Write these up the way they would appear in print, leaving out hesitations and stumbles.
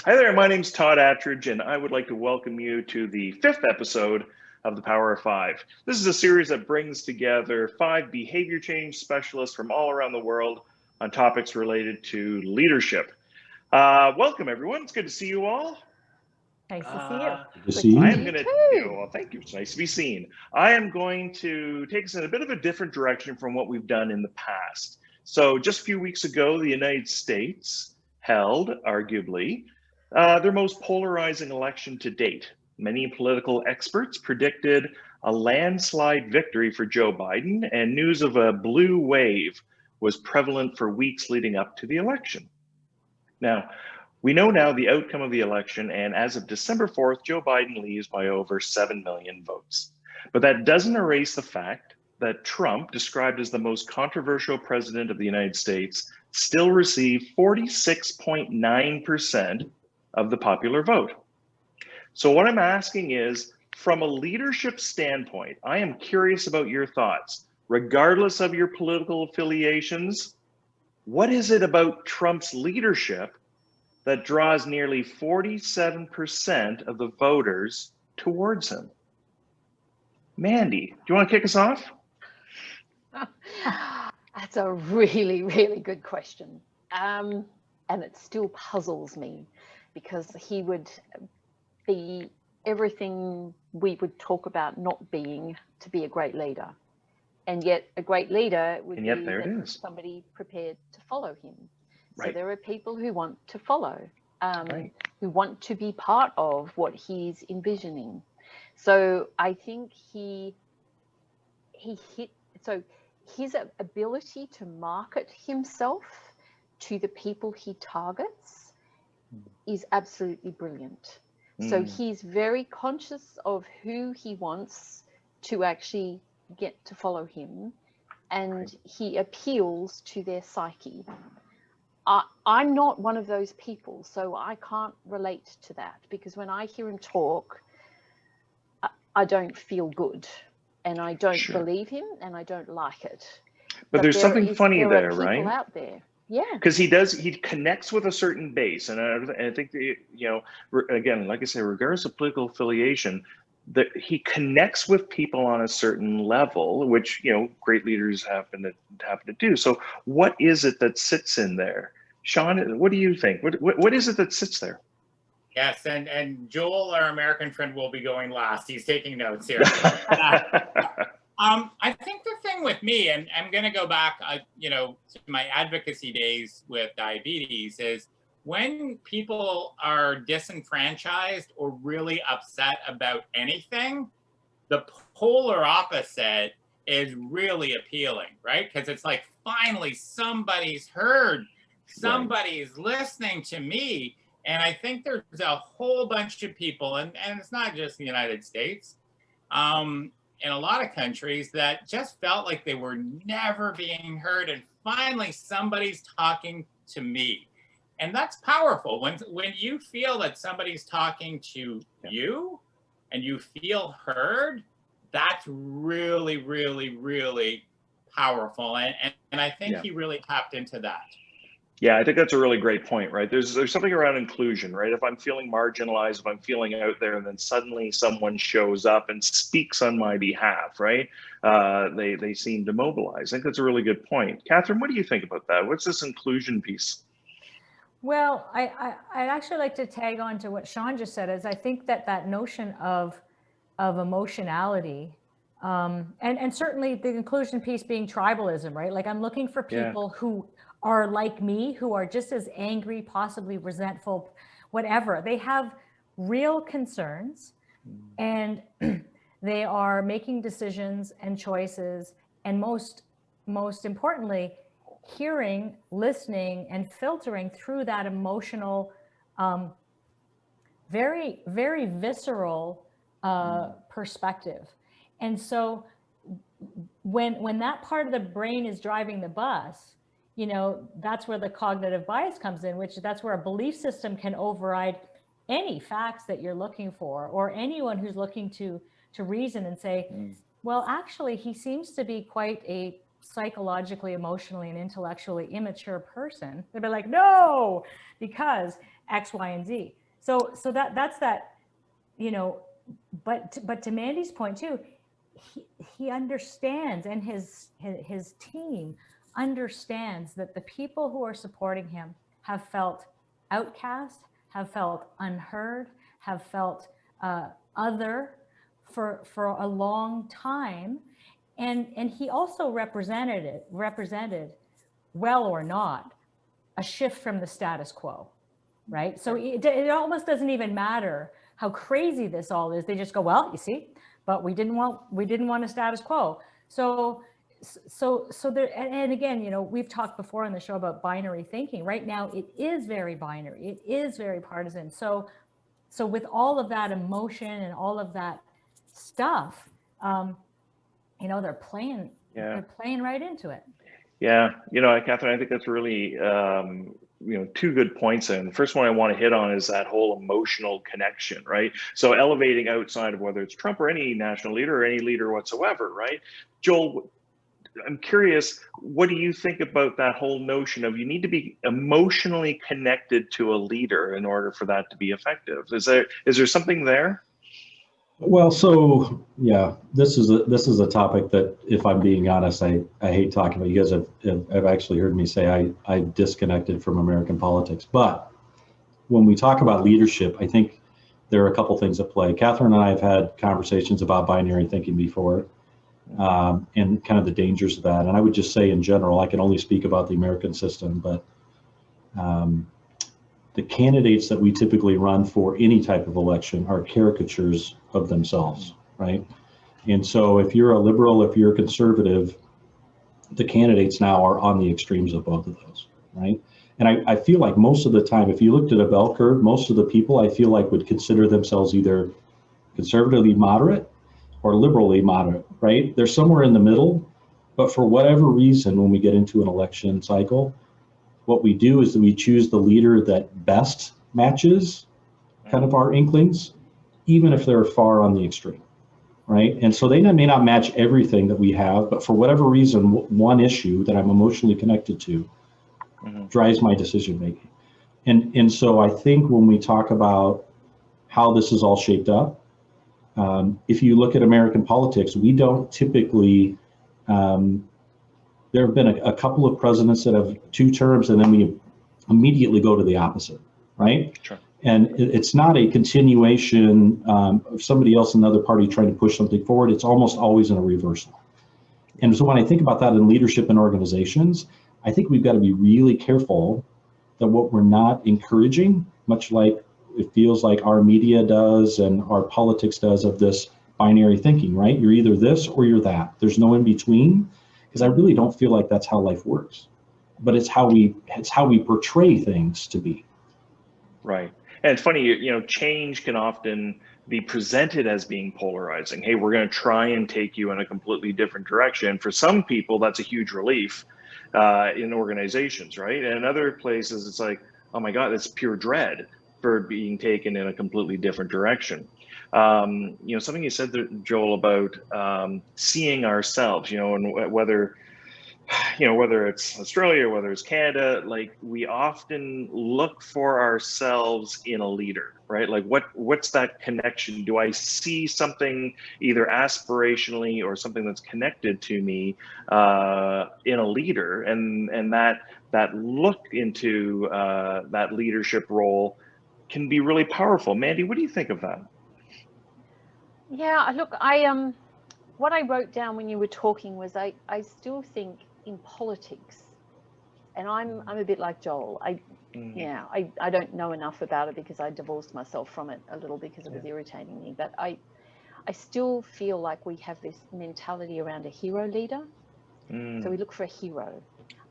Hi there, my name's Todd Attridge, and I would like to welcome you to the 5th episode of The Power of Five. This is a series that brings together 5 behavior change specialists from all around the world on topics related to leadership. Welcome, everyone. It's good to see you all. Nice to see you. Good to see you. I am going to, well, thank you. It's nice to be seen. I am going to take us in a bit of a different direction from what we've done in the past. So just a few weeks ago, the United States held, arguably, their most polarizing election to date. Many political experts predicted a landslide victory for Joe Biden, and news of a blue wave was prevalent for weeks leading up to the election. Now, we know now the outcome of the election, and as of December 4th, Joe Biden leads by over 7 million votes. But that doesn't erase the fact that Trump, described as the most controversial president of the United States, still received 46.9% of the popular vote. So what I'm asking is, from a leadership standpoint, I am curious about your thoughts. Regardless of your political affiliations, what is it about Trump's leadership that draws nearly 47% of the voters towards him? Mandy, do you want to kick us off? That's a really, really good question. And it still puzzles me because he would be everything we would talk about not being to be a great leader. And yet a great leader would be somebody prepared to follow him. So there are people who want to follow, who want to be part of what he's envisioning. So I think he hit, so his ability to market himself to the people he targets is absolutely brilliant. So he's very conscious of who he wants to actually get to follow him, and he appeals to their psyche. I'm not one of those people, so I can't relate to that, because when I hear him talk, I don't feel good, and I don't believe him, and I don't like it. But there's something funny there, people right? Out there. Yeah. Because he connects with a certain base. And I think, again, like I say, regardless of political affiliation, that he connects with people on a certain level, which, great leaders happen to do. So what is it that sits in there? Sean, what do you think? What is it that sits there? Yes, and Joel, our American friend, will be going last. He's taking notes here. I think the thing with me, and I'm going to go back, to my advocacy days with diabetes, is when people are disenfranchised or really upset about anything, the polar opposite is really appealing, right? Because it's like, finally, somebody's heard, somebody's listening to me. And I think there's a whole bunch of people, and it's not just the United States, in a lot of countries, that just felt like they were never being heard, and finally somebody's talking to me. And that's powerful. When you feel that somebody's talking to you and you feel heard, that's really, really, really powerful. And I think he really tapped into that. Yeah, I think that's a really great point, right? There's something around inclusion, right? If I'm feeling marginalized, if I'm feeling out there, and then suddenly someone shows up and speaks on my behalf, right? They seem to mobilize. I think that's a really good point. Catherine, what do you think about that? What's this inclusion piece? Well, I'd actually like to tag on to what Sean just said, is I think that notion of emotionality, and certainly the inclusion piece being tribalism, right? Like, I'm looking for people who are like me, who are just as angry, possibly resentful, whatever. They have real concerns, and they are making decisions and choices, and most importantly, hearing, listening, and filtering through that emotional, very, very visceral perspective. And so when that part of the brain is driving the bus, that's where the cognitive bias comes in, that's where a belief system can override any facts that you're looking for, or anyone who's looking to reason and say, well, actually, he seems to be quite a psychologically, emotionally, and intellectually immature person. They'd be like, no, because, X, Y, and Z. So that's that, you know, but to Mandy's point too, he understands, and his team understands that the people who are supporting him have felt outcast, have felt unheard, have felt other for a long time, and he also represented, well or not, a shift from the status quo, right? So it almost doesn't even matter how crazy this all is. They just go, well, you see, but we didn't want a status quo. So there, and again, you know, we've talked before on the show about binary thinking. Right now, it is very binary. It is very partisan. So with all of that emotion and all of that stuff, you know, they're playing right into it. Yeah, you know, Catherine, I think that's really, you know, two good points. And the first one I want to hit on is that whole emotional connection, right? So elevating outside of whether it's Trump or any national leader or any leader whatsoever, right? Joel, I'm curious, what do you think about that whole notion of you need to be emotionally connected to a leader in order for that to be effective? Is there something there? Well, so yeah, this is a topic that, if I'm being honest, I hate talking about. You guys have actually heard me say I disconnected from American politics. But when we talk about leadership, I think there are a couple things at play. Catherine and I have had conversations about binary thinking before, and kind of the dangers of that. And I would just say, in general, I can only speak about the American system, but the candidates that we typically run for any type of election are caricatures of themselves, right? And so if you're a liberal, if you're a conservative, the candidates now are on the extremes of both of those, right? And I feel like most of the time, if you looked at a bell curve, most of the people I feel like would consider themselves either conservatively moderate or liberally moderate, right? They're somewhere in the middle, but for whatever reason, when we get into an election cycle, what we do is that we choose the leader that best matches kind of our inklings, even if they're far on the extreme, right? And so they may not match everything that we have, but for whatever reason, one issue that I'm emotionally connected to drives my decision making. And so I think when we talk about how this is all shaped up, if you look at American politics, we don't typically, there have been a couple of presidents that have 2 terms, and then we immediately go to the opposite, right? Sure. And it's not a continuation of somebody else in another party trying to push something forward. It's almost always in a reversal. And so when I think about that in leadership and organizations, I think we've got to be really careful that what we're not encouraging, much like it feels like our media does and our politics does, of this binary thinking, right? You're either this or you're that. There's no in between. Because I really don't feel like that's how life works, but it's how we portray things to be. Right. And it's funny, you know, change can often be presented as being polarizing. Hey, we're going to try and take you in a completely different direction. For some people, that's a huge relief in organizations, right? And in other places, it's like, oh my God, that's pure dread for being taken in a completely different direction. You know, something you said there, Joel, about seeing ourselves, you know, and whether it's Australia, whether it's Canada, like we often look for ourselves in a leader, right? Like what's that connection? Do I see something either aspirationally or something that's connected to me in a leader, and that look into that leadership role can be really powerful. Mandy, what do you think of that? Yeah, look, what I wrote down when you were talking was I still think in politics, and I'm a bit like Joel. I don't know enough about it because I divorced myself from it a little because it was irritating me. But I still feel like we have this mentality around a hero leader. So we look for a hero.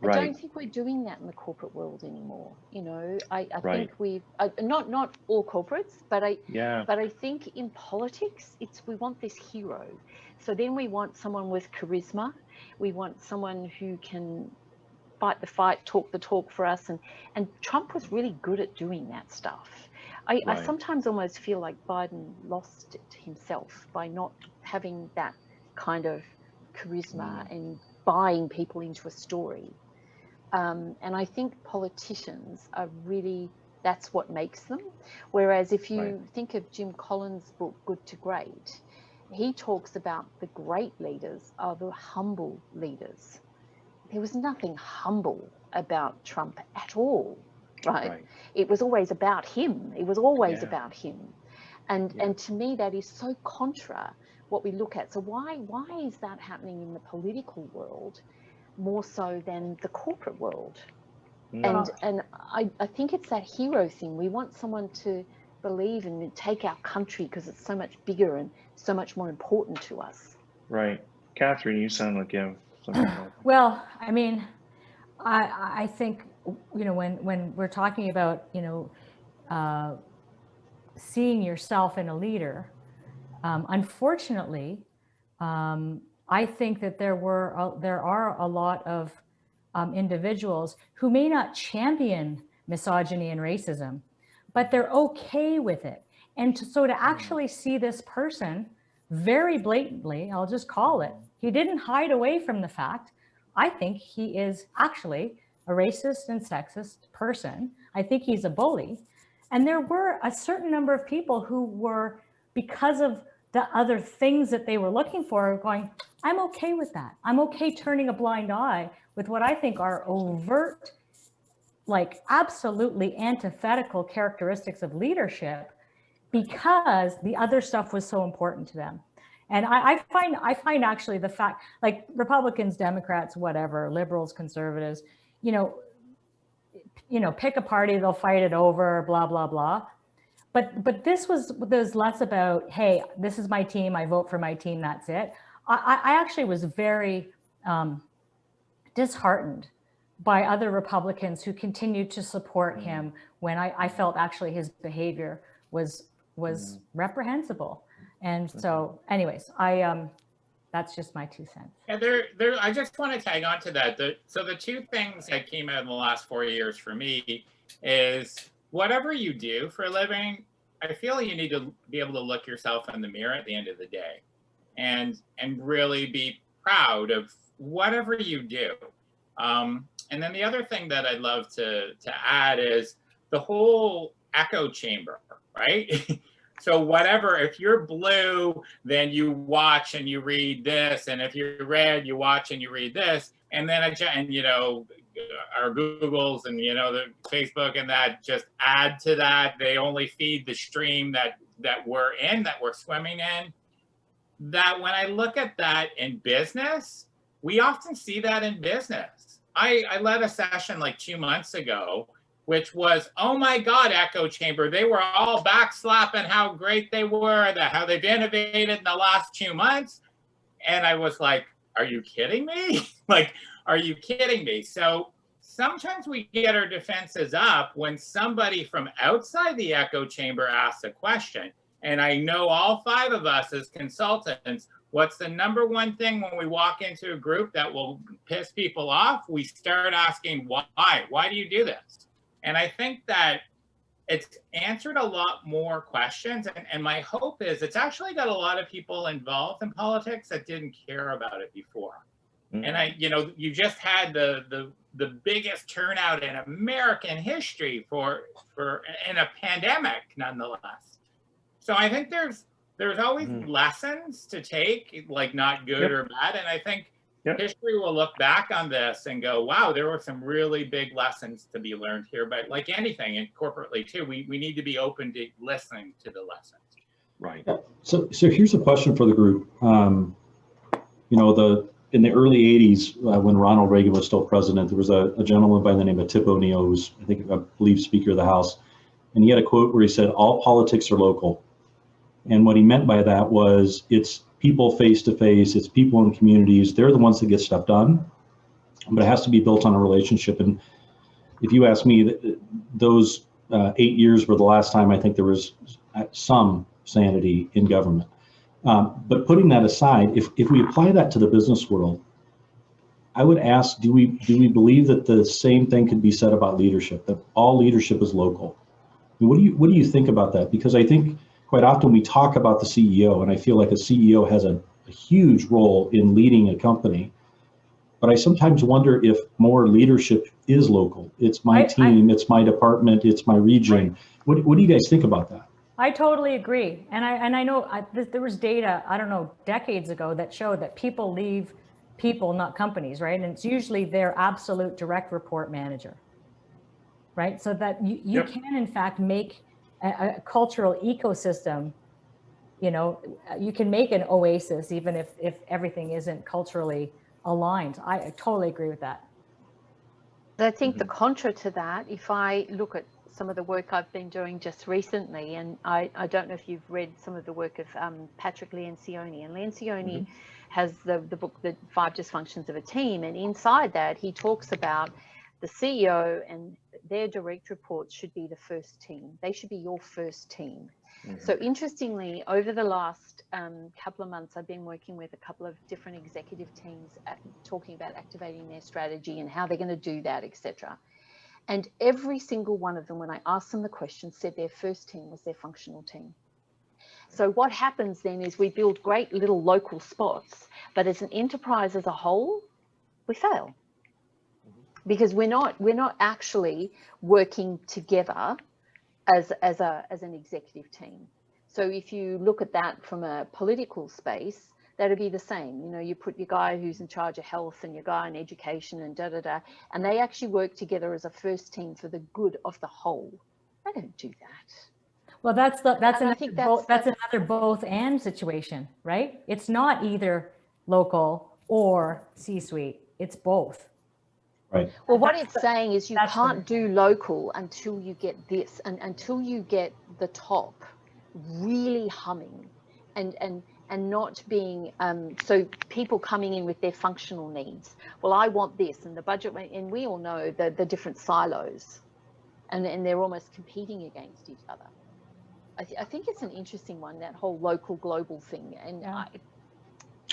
I don't think we're doing that in the corporate world anymore. You know, I think we've not all corporates, but I think in politics, we want this hero. So then we want someone with charisma. We want someone who can fight the fight, talk the talk for us. And Trump was really good at doing that stuff. I sometimes almost feel like Biden lost it himself by not having that kind of charisma and buying people into a story. And I think politicians are really That's what makes them. Whereas if you Right. think of Jim Collins' book, Good to Great, he talks about the great leaders are the humble leaders. There was nothing humble about Trump at all, right? Right. It was always about him. It was always Yeah. about him. And Yeah. and to me, that is so contra what we look at. So why is that happening in the political world more so than the corporate world? Mm. And I think it's that hero thing. We want someone to believe and take our country because it's so much bigger and so much more important to us. Right. Catherine, you sound like you have something to add. Well, I mean, I think, you know, when we're talking about, you know, seeing yourself in a leader, unfortunately, I think that there are a lot of individuals who may not champion misogyny and racism, but they're okay with it. And so to actually see this person very blatantly, I'll just call it, he didn't hide away from the fact. I think he is actually a racist and sexist person. I think he's a bully. And there were a certain number of people who were, because of the other things that they were looking for, going, I'm okay with that. I'm okay turning a blind eye with what I think are overt, like absolutely antithetical characteristics of leadership, because the other stuff was so important to them. And I find actually the fact, like Republicans, Democrats, whatever, liberals, conservatives, you know, pick a party, they'll fight it over, blah, blah, blah. But this was less about, hey, this is my team, I vote for my team, that's it. I actually was very disheartened by other Republicans who continued to support him when I felt actually his behavior was reprehensible. And so anyways, that's just my 2 cents. Yeah, I just want to tag on to that. So the two things that came out in the last 4 years for me is, whatever you do for a living, I feel you need to be able to look yourself in the mirror at the end of the day and really be proud of whatever you do. And then the other thing that I'd love to add is the whole echo chamber, right? So whatever, if you're blue, then you watch and you read this. And if you're red, you watch and you read this. And then, you know, our Googles and, you know, the Facebook and that just add to that. They only feed the stream that we're in, that we're swimming in. That when I look at that in business, we often see that in business. I led a session like 2 months ago, which was, oh my God, echo chamber. They were all backslapping how great they were, how they've innovated in the last 2 months. And I was like, are you kidding me? Like, are you kidding me? So sometimes we get our defenses up when somebody from outside the echo chamber asks a question. And I know all 5 of us as consultants, what's the number one thing when we walk into a group that will piss people off? We start asking why. Why do you do this? And I think that it's answered a lot more questions. And my hope is it's actually got a lot of people involved in politics that didn't care about it before. And you just had the biggest turnout in American history for in a pandemic, nonetheless. So I think there's always lessons to take, like not good or bad. And I think history will look back on this and go, wow, there were some really big lessons to be learned here. But like anything, and corporately too, we need to be open to listening to the lessons. Right. So here's a question for the group. In the early 80s, when Ronald Reagan was still president, there was a gentleman by the name of Tip O'Neill, who's, I believe, Speaker of the House. And he had a quote where he said, all politics are local. And what he meant by that was it's people face to face, it's people in communities. They're the ones that get stuff done, but it has to be built on a relationship. And if you ask me, those 8 years were the last time I think there was some sanity in government. But putting that aside, if we apply that to the business world, I would ask, do we believe that the same thing could be said about leadership, that all leadership is local? I mean, what do you think about that? Because I think quite often we talk about the CEO, and I feel like a CEO has a huge role in leading a company. But I sometimes wonder if more leadership is local. It's my team, it's my department, it's my region. Right. What do you guys think about that? I totally agree. And I know there was data, I don't know, decades ago that showed that people leave people, not companies, right? And it's usually their absolute direct report manager, right? So that you can in fact make a cultural ecosystem, you know, you can make an oasis even if everything isn't culturally aligned. I totally agree with that. I think the contra to that, if I look at some of the work I've been doing just recently, and I don't know if you've read some of the work of Patrick Lencioni, and Lencioni has the book, The 5 Dysfunctions of a Team, and inside that he talks about the CEO and their direct reports should be the first team. They should be your first team. So interestingly, over the last couple of months, I've been working with a couple of different executive teams talking about activating their strategy and how they're going to do that, etc. And every single one of them, when I asked them the question, said their first team was their functional team. So what happens then is we build great little local spots, but as an enterprise as a whole, we fail because we're not actually working together as an executive team. So if you look at that from a political space, that'd be the same. You know, you put your guy who's in charge of health and your guy in education and and they actually work together as a first team for the good of the whole. They don't do that. Well, that's another both and situation, right? It's not either local or C-suite. It's both. Right. Well, what it's saying is you can't do local until you get this, and until you get the top really humming and not being so people coming in with their functional needs. Well, I want this, and the budget, and we all know the different silos, and they're almost competing against each other. I think it's an interesting one, that whole local global thing, and I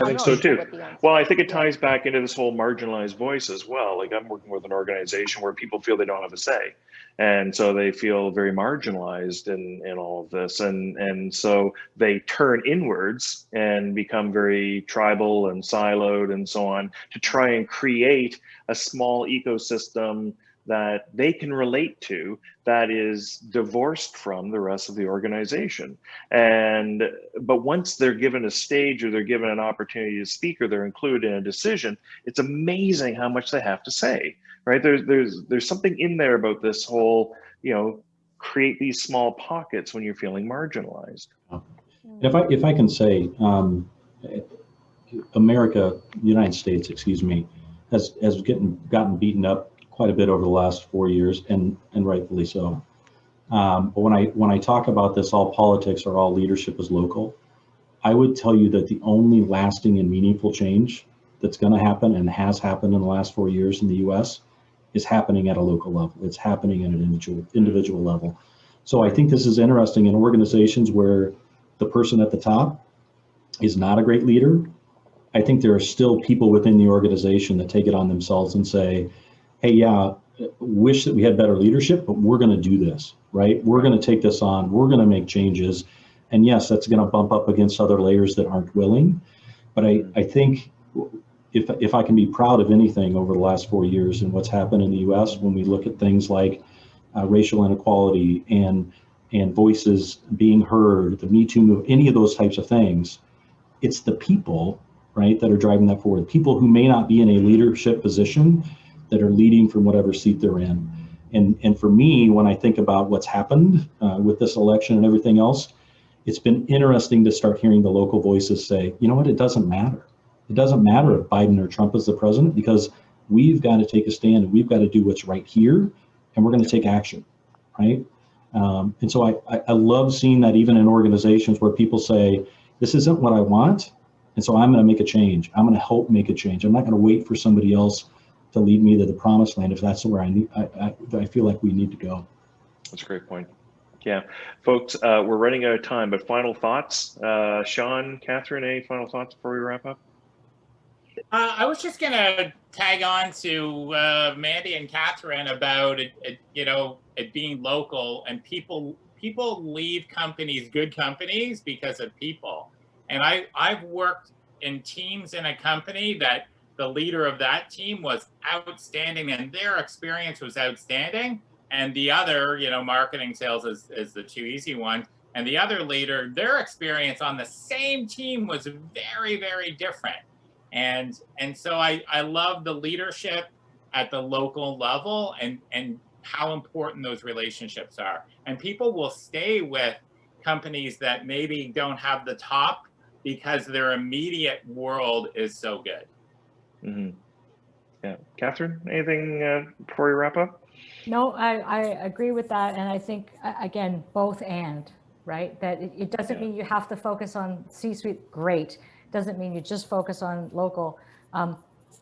think so too. Well, I think it ties back into this whole marginalized voice as well. Like, I'm working with an organization where people feel they don't have a say. And so they feel very marginalized in all of this. And so they turn inwards and become very tribal and siloed and so on to try and create a small ecosystem that they can relate to that is divorced from the rest of the organization. But once they're given a stage or they're given an opportunity to speak or they're included in a decision, it's amazing how much they have to say, right? There's something in there about this whole, you know, create these small pockets when you're feeling marginalized. If I can say, America, United States, excuse me, has gotten beaten up quite a bit over the last 4 years, and rightfully so. But when I talk about this, all politics or all leadership is local, I would tell you that the only lasting and meaningful change that's going to happen and has happened in the last 4 years in the U.S. is happening at a local level. It's happening at an individual level. So I think this is interesting in organizations where the person at the top is not a great leader. I think there are still people within the organization that take it on themselves and say, hey, yeah, wish that we had better leadership, but we're going to do this, right? We're going to take this on. We're going to make changes. And yes, that's going to bump up against other layers that aren't willing. But I think if I can be proud of anything over the last 4 years and what's happened in the U.S., when we look at things like racial inequality and voices being heard, the Me Too movement, any of those types of things, it's the people, right, that are driving that forward. People who may not be in a leadership position that are leading from whatever seat they're in. And for me, when I think about what's happened with this election and everything else, it's been interesting to start hearing the local voices say, you know what, it doesn't matter. It doesn't matter if Biden or Trump is the president, because we've got to take a stand and we've got to do what's right here, and we're going to take action, right? And so I love seeing that even in organizations where people say, this isn't what I want, and so I'm going to make a change. I'm going to help make a change. I'm not going to wait for somebody else to lead me to the promised land if that's where I feel like we need to go. That's a great point. Yeah, folks, we're running out of time, but final thoughts. Sean, Catherine, any final thoughts before we wrap up? I was just gonna tag on to Mandy and Catherine about it, you know, it being local, and people leave companies, good companies, because of people. And I've worked in teams in a company that the leader of that team was outstanding and their experience was outstanding. And the other, you know, marketing sales is the two easy ones. And the other leader, their experience on the same team was very, very different. And so I love the leadership at the local level and how important those relationships are. And people will stay with companies that maybe don't have the top because their immediate world is so good. Mm-hmm. Yeah. Catherine, anything before we wrap up? No, I agree with that. And I think, again, both and, right? That it doesn't mean you have to focus on C-suite, great. Doesn't mean you just focus on local.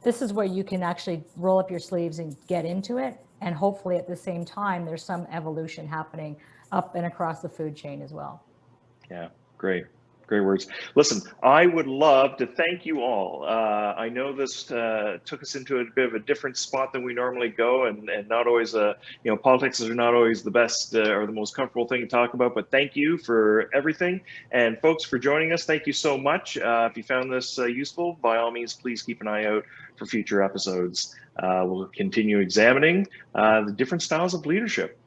This is where you can actually roll up your sleeves and get into it. And hopefully at the same time, there's some evolution happening up and across the food chain as well. Yeah, great. Great words. Listen, I would love to thank you all. I know this took us into a bit of a different spot than we normally go, and not always, you know, politics are not always the best or the most comfortable thing to talk about, but thank you for everything. And folks, for joining us, thank you so much. If you found this useful, by all means, please keep an eye out for future episodes. We'll continue examining the different styles of leadership.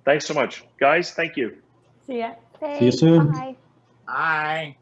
Thanks so much. Guys, thank you. See ya. Thanks. See you soon. Bye. Bye.